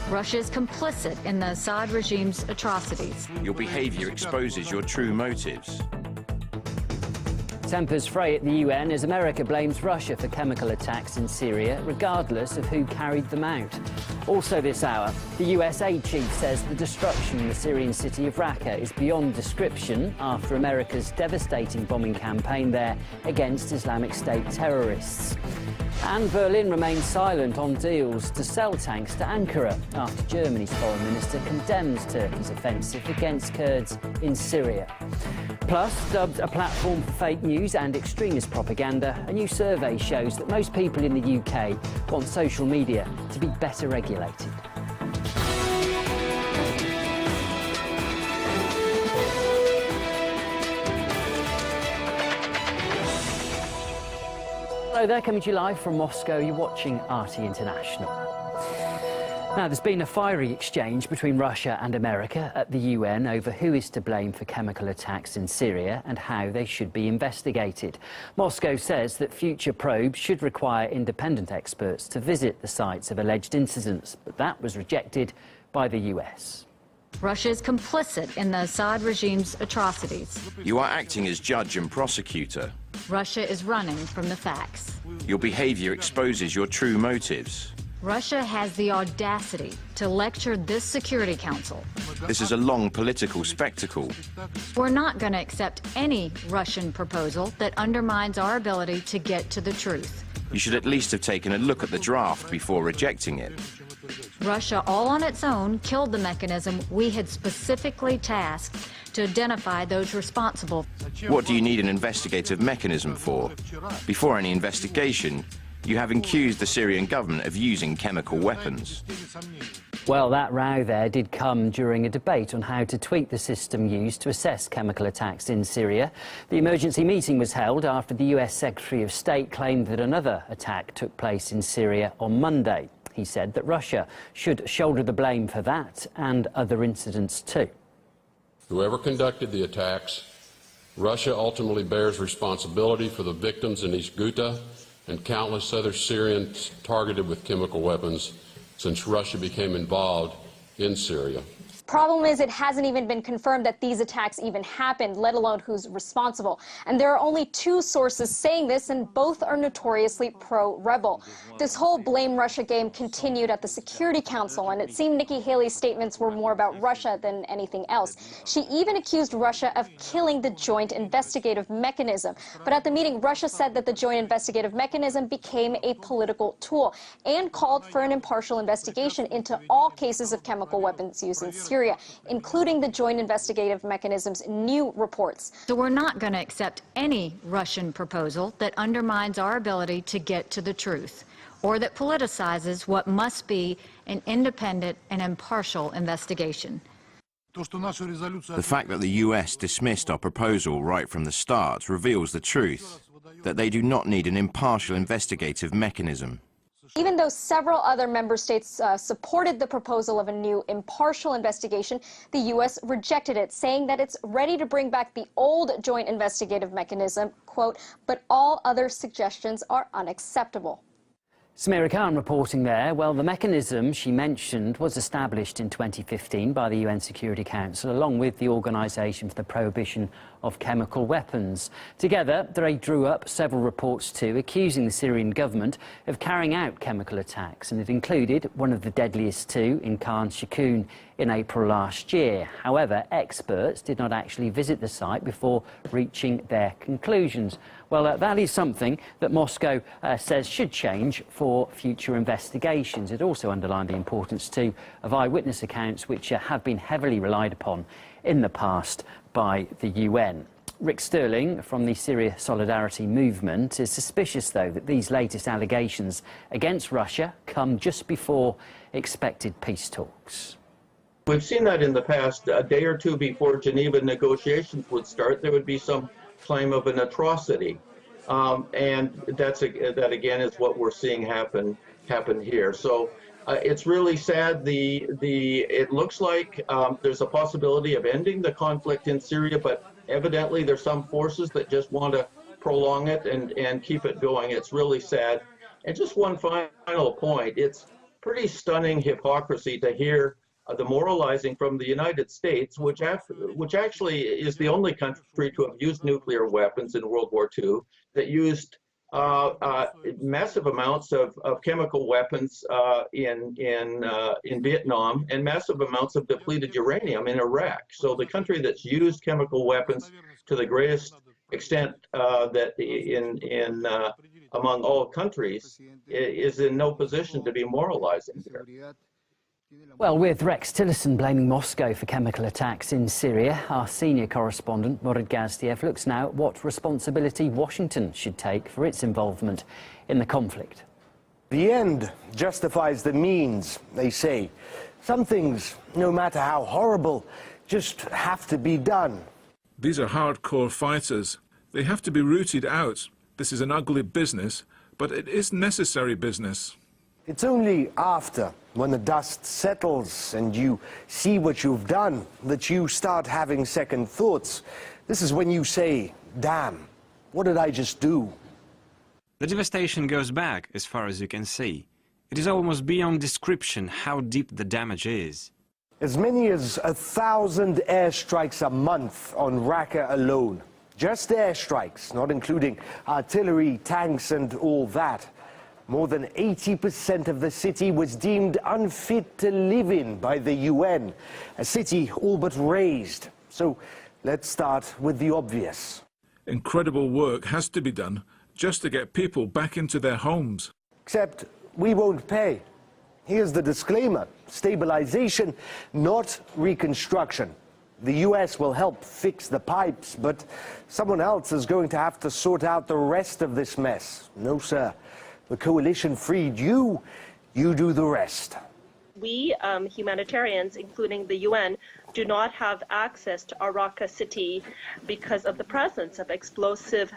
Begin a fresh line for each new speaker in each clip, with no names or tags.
Russia is complicit in the Assad regime's atrocities.
Your behavior exposes your true motives.
Tempers fray at the UN as America blames Russia for chemical attacks in Syria, regardless of who carried them out. Also this hour, the US aid chief says the destruction in the Syrian city of Raqqa is beyond description after America's devastating bombing campaign there against Islamic State terrorists. And Berlin remains silent on deals to sell tanks to Ankara after Germany's foreign minister condemns Turkey's offensive against Kurds in Syria. Plus, dubbed a platform for fake news and extremist propaganda, a new survey shows that most people in the UK want social media to be better regulated. Hello there, coming to you live from Moscow. You're watching RT International. Now, there's been a fiery exchange between Russia and America at the UN over who is to blame for chemical attacks in Syria and how they should be investigated. Moscow says that future probes should require independent experts to visit the sites of alleged incidents, but that was rejected by the US.
Russia is complicit in the Assad regime's atrocities.
You are acting as judge and prosecutor.
Russia is running from the facts.
Your behavior exposes your true motives.
Russia has the audacity to lecture this Security Council.
This is a long political spectacle.
We're not going to accept any Russian proposal that undermines our ability to get to the truth.
You should at least have taken a look at the draft before rejecting it.
Russia, all on its own, killed the mechanism we had specifically tasked to identify those responsible.
What do you need an investigative mechanism for? Before any investigation, you have accused the Syrian government of using chemical weapons.
Well, that row there did come during a debate on how to tweak the system used to assess chemical attacks in Syria. The emergency meeting was held after the US Secretary of State claimed that another attack took place in Syria on Monday. He said that Russia should shoulder the blame for that and other incidents too.
Whoever conducted the attacks, Russia ultimately bears responsibility for the victims in East Ghouta and countless other Syrians targeted with chemical weapons since Russia became involved in Syria.
Problem is, it hasn't even been confirmed that these attacks even happened, let alone who's responsible. And there are only two sources saying this, and both are notoriously pro-rebel. This whole blame Russia game continued at the Security Council, and it seemed Nikki Haley's statements were more about Russia than anything else. She even accused Russia of killing the Joint Investigative Mechanism. But at the meeting, Russia said that the Joint Investigative Mechanism became a political tool and called for an impartial investigation into all cases of chemical weapons use in Syria, including the Joint Investigative Mechanism's new reports.
So we're not going to accept any Russian proposal that undermines our ability to get to the truth or that politicizes what must be an independent and impartial investigation.
The fact that the US dismissed our proposal right from the start reveals the truth, that they do not need an impartial investigative mechanism.
Even though several other member states supported the proposal of a new impartial investigation, the U.S. rejected it, saying that it's ready to bring back the old Joint Investigative Mechanism, quote, but all other suggestions are unacceptable.
Samira Khan reporting there. Well, the mechanism she mentioned was established in 2015 by the UN Security Council, along with the Organisation for the Prohibition of Chemical Weapons. Together, they drew up several reports too, accusing the Syrian government of carrying out chemical attacks, and it included one of the deadliest two in Khan Sheikhoun in April last year. However, experts did not actually visit the site before reaching their conclusions. Well, that is something that Moscow says should change for future investigations. It also underlined the importance, too, of eyewitness accounts, which have been heavily relied upon in the past by the UN. Rick Sterling from the Syria Solidarity Movement is suspicious, though, that these latest allegations against Russia come just before expected peace talks.
We've seen that in the past. A day or two before Geneva negotiations would start, there would be some claim of an atrocity, and that again is what we're seeing happen here. So it's really sad. It looks like there's a possibility of ending the conflict in Syria, but evidently there's some forces that just want to prolong it and keep it going. It's really sad. And just one final point: it's pretty stunning hypocrisy to hear the moralizing from the United States, which actually is the only country to have used nuclear weapons in World War II, that used massive amounts of chemical weapons in Vietnam and massive amounts of depleted uranium in Iraq. So the country that's used chemical weapons to the greatest extent that among all countries is in no position to be moralizing here.
Well, with Rex Tillerson blaming Moscow for chemical attacks in Syria, our senior correspondent, Bergegas, looks now at what responsibility Washington should take for its involvement in the conflict.
The end justifies the means, they say. Some things, no matter how horrible, just have to be done.
These are hardcore fighters. They have to be rooted out. This is an ugly business, but it is necessary business.
It's only after, when the dust settles and you see what you've done, that you start having second thoughts. This is when you say, damn, what did I just do?
The devastation goes back as far as you can see. It is almost beyond description how deep the damage is.
As many as 1,000 airstrikes a month on Raqqa alone. Just airstrikes, not including artillery, tanks and all that. More than 80% of the city was deemed unfit to live in by the UN, a city all but razed. So let's start with the obvious.
Incredible work has to be done just to get people back into their homes.
Except we won't pay. Here's the disclaimer: stabilization, not reconstruction. The US will help fix the pipes, but someone else is going to have to sort out the rest of this mess. No, sir. The coalition freed you, you do the rest.
We, humanitarians, including the UN, do not have access to Raqqa city because of the presence of explosive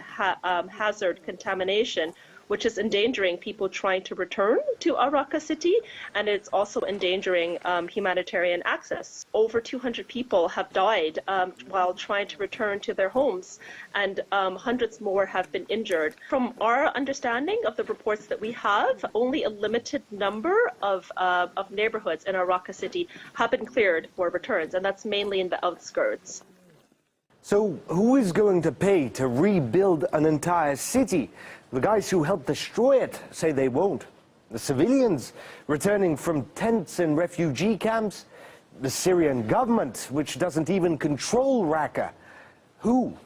hazard contamination, which is endangering people trying to return to Raqqa city, and it's also endangering humanitarian access. Over 200 people have died while trying to return to their homes, and hundreds more have been injured. From our understanding of the reports that we have, only a limited number of neighborhoods in Raqqa city have been cleared for returns, and that's mainly in the outskirts.
So who is going to pay to rebuild an entire city? The guys who helped destroy it say they won't. The civilians returning from tents and refugee camps? The Syrian government, which doesn't even control Raqqa? Who?